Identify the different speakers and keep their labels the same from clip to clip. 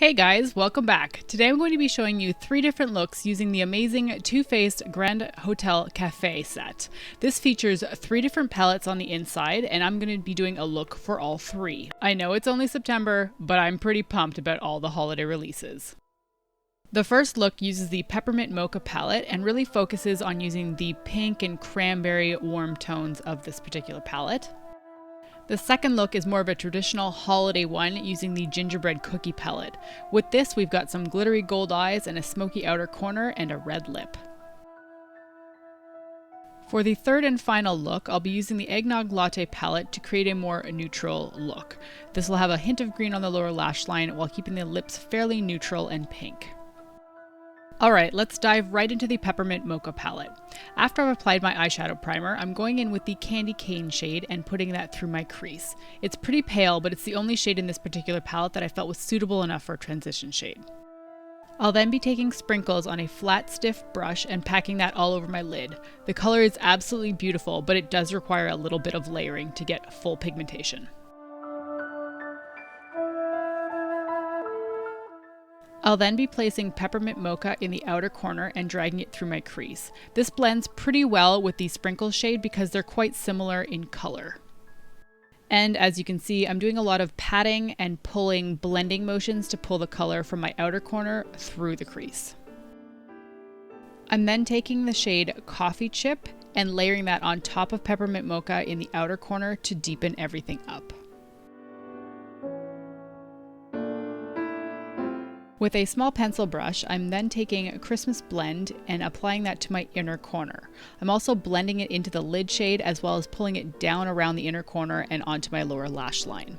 Speaker 1: Hey guys, welcome back. Today I'm going to be showing you 3 different looks using the amazing Too Faced Grande Hotel Cafe set. This features 3 different palettes on the inside, and I'm going to be doing a look for all 3. I know it's only September, but I'm pretty pumped about all the holiday releases. The first look uses the Peppermint Mocha palette and really focuses on using the pink and cranberry warm tones of this particular palette. The second look is more of a traditional holiday one using the gingerbread cookie palette. With this, we've got some glittery gold eyes and a smoky outer corner and a red lip. For the third and final look, I'll be using the Eggnog Latte palette to create a more neutral look. This will have a hint of green on the lower lash line while keeping the lips fairly neutral and pink. Alright, let's dive right into the Peppermint Mocha palette. After I've applied my eyeshadow primer, I'm going in with the Candy Cane shade and putting that through my crease. It's pretty pale, but it's the only shade in this particular palette that I felt was suitable enough for a transition shade. I'll then be taking sprinkles on a flat, stiff brush and packing that all over my lid. The color is absolutely beautiful, but it does require a little bit of layering to get full pigmentation. I'll then be placing Peppermint Mocha in the outer corner and dragging it through my crease. This blends pretty well with the sprinkle shade because they're quite similar in color. And as you can see, I'm doing a lot of patting and pulling blending motions to pull the color from my outer corner through the crease. I'm then taking the shade Coffee Chip and layering that on top of Peppermint Mocha in the outer corner to deepen everything up. With a small pencil brush, I'm then taking a Christmas Blend and applying that to my inner corner. I'm also blending it into the lid shade as well as pulling it down around the inner corner and onto my lower lash line.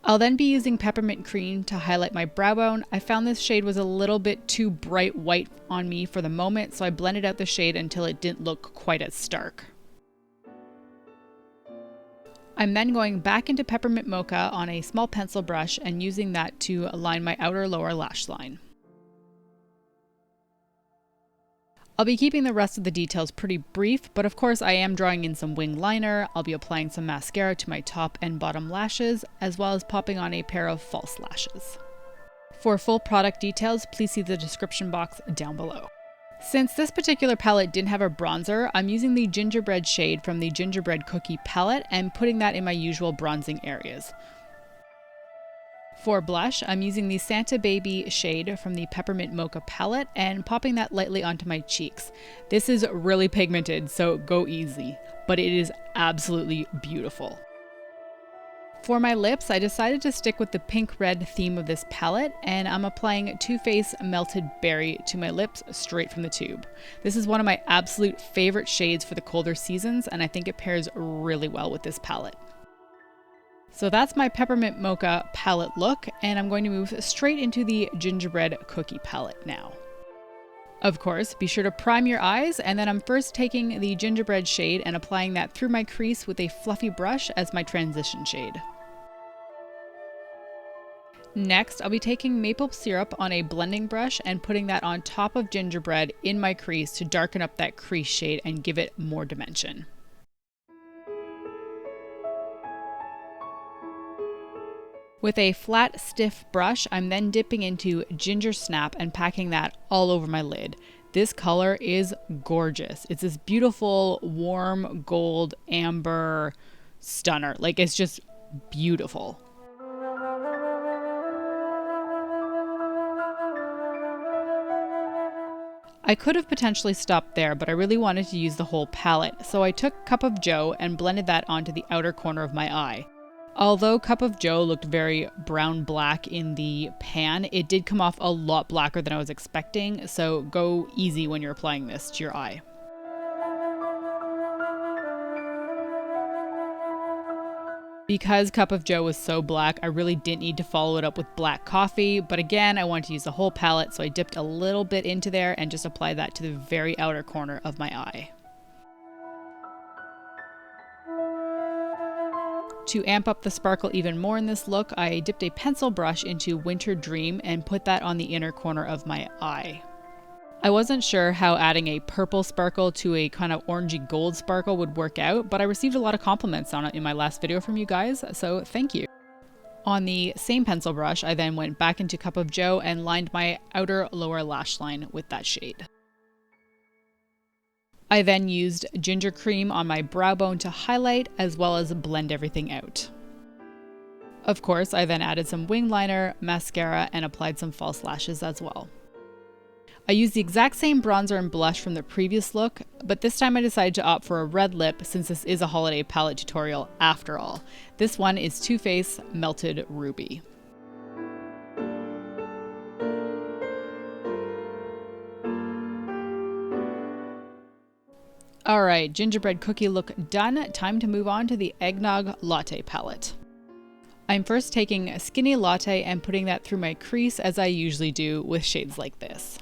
Speaker 1: I'll then be using Peppermint Cream to highlight my brow bone. I found this shade was a little bit too bright white on me for the moment, so I blended out the shade until it didn't look quite as stark. I'm then going back into Peppermint Mocha on a small pencil brush and using that to align my outer lower lash line. I'll be keeping the rest of the details pretty brief, but of course I am drawing in some wing liner. I'll be applying some mascara to my top and bottom lashes, as well as popping on a pair of false lashes. For full product details, please see the description box down below. Since this particular palette didn't have a bronzer, I'm using the Gingerbread shade from the Gingerbread Cookie palette and putting that in my usual bronzing areas. For blush, I'm using the Santa Baby shade from the Peppermint Mocha palette and popping that lightly onto my cheeks. This is really pigmented, so go easy, but it is absolutely beautiful. For my lips, I decided to stick with the pink-red theme of this palette, and I'm applying Too Faced Melted Berry to my lips straight from the tube. This is one of my absolute favorite shades for the colder seasons, and I think it pairs really well with this palette. So that's my Peppermint Mocha palette look, and I'm going to move straight into the Gingerbread Cookie palette now. Of course, be sure to prime your eyes, and then I'm first taking the Gingerbread shade and applying that through my crease with a fluffy brush as my transition shade. Next, I'll be taking maple syrup on a blending brush and putting that on top of gingerbread in my crease to darken up that crease shade and give it more dimension. With a flat, stiff brush, I'm then dipping into Ginger Snap and packing that all over my lid. This color is gorgeous. It's this beautiful, warm, gold, amber stunner. Like, it's just beautiful. I could have potentially stopped there, but I really wanted to use the whole palette, so I took Cup of Joe and blended that onto the outer corner of my eye. Although Cup of Joe looked very brown-black in the pan, it did come off a lot blacker than I was expecting, so go easy when you're applying this to your eye. Because Cup of Joe was so black, I really didn't need to follow it up with black coffee, but again, I wanted to use the whole palette, so I dipped a little bit into there and just applied that to the very outer corner of my eye. To amp up the sparkle even more in this look, I dipped a pencil brush into Winter Dream and put that on the inner corner of my eye. I wasn't sure how adding a purple sparkle to a kind of orangey gold sparkle would work out, but I received a lot of compliments on it in my last video from you guys, so thank you. On the same pencil brush, I then went back into Cup of Joe and lined my outer lower lash line with that shade. I then used ginger cream on my brow bone to highlight as well as blend everything out. Of course, I then added some wing liner, mascara, and applied some false lashes as well. I used the exact same bronzer and blush from the previous look, but this time I decided to opt for a red lip since this is a holiday palette tutorial after all. This one is Too Faced Melted Ruby. Alright, gingerbread cookie look done. Time to move on to the Eggnog Latte palette. I'm first taking a Skinny Latte and putting that through my crease as I usually do with shades like this.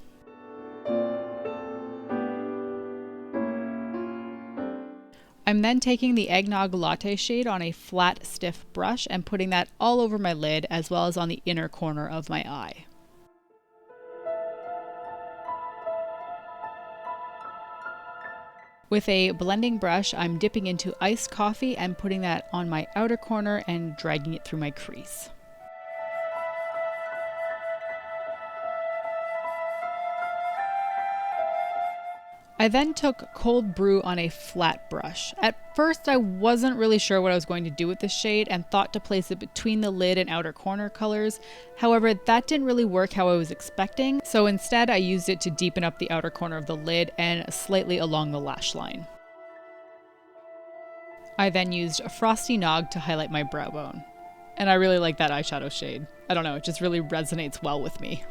Speaker 1: I'm then taking the Eggnog Latte shade on a flat, stiff brush and putting that all over my lid as well as on the inner corner of my eye. With a blending brush, I'm dipping into iced coffee and putting that on my outer corner and dragging it through my crease. I then took Cold Brew on a flat brush. At first, I wasn't really sure what I was going to do with this shade and thought to place it between the lid and outer corner colors. However, that didn't really work how I was expecting, so instead I used it to deepen up the outer corner of the lid and slightly along the lash line. I then used Frosty Nog to highlight my brow bone. And I really like that eyeshadow shade. I don't know, it just really resonates well with me.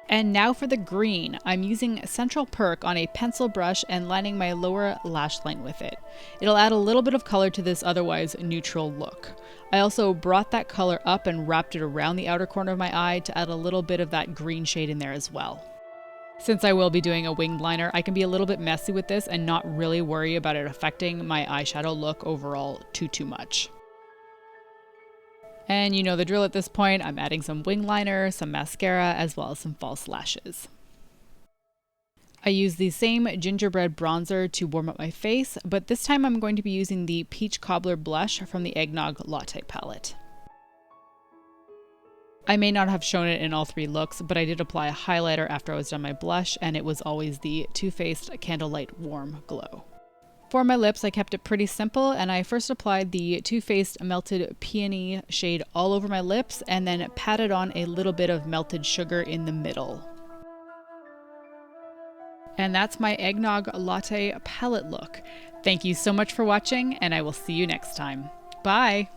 Speaker 1: And now for the green. I'm using Central Perk on a pencil brush and lining my lower lash line with it. It'll add a little bit of color to this otherwise neutral look. I also brought that color up and wrapped it around the outer corner of my eye to add a little bit of that green shade in there as well. Since I will be doing a winged liner, I can be a little bit messy with this and not really worry about it affecting my eyeshadow look overall too much. And you know the drill at this point, I'm adding some wing liner, some mascara, as well as some false lashes. I use the same gingerbread bronzer to warm up my face, but this time I'm going to be using the Peach Cobbler blush from the Eggnog Latte palette. I may not have shown it in all three looks, but I did apply a highlighter after I was done my blush, and it was always the Too Faced Candlelight Warm Glow. For my lips, I kept it pretty simple, and I first applied the Too Faced Melted Peony shade all over my lips, and then patted on a little bit of melted sugar in the middle. And that's my Eggnog Latte palette look. Thank you so much for watching, and I will see you next time. Bye!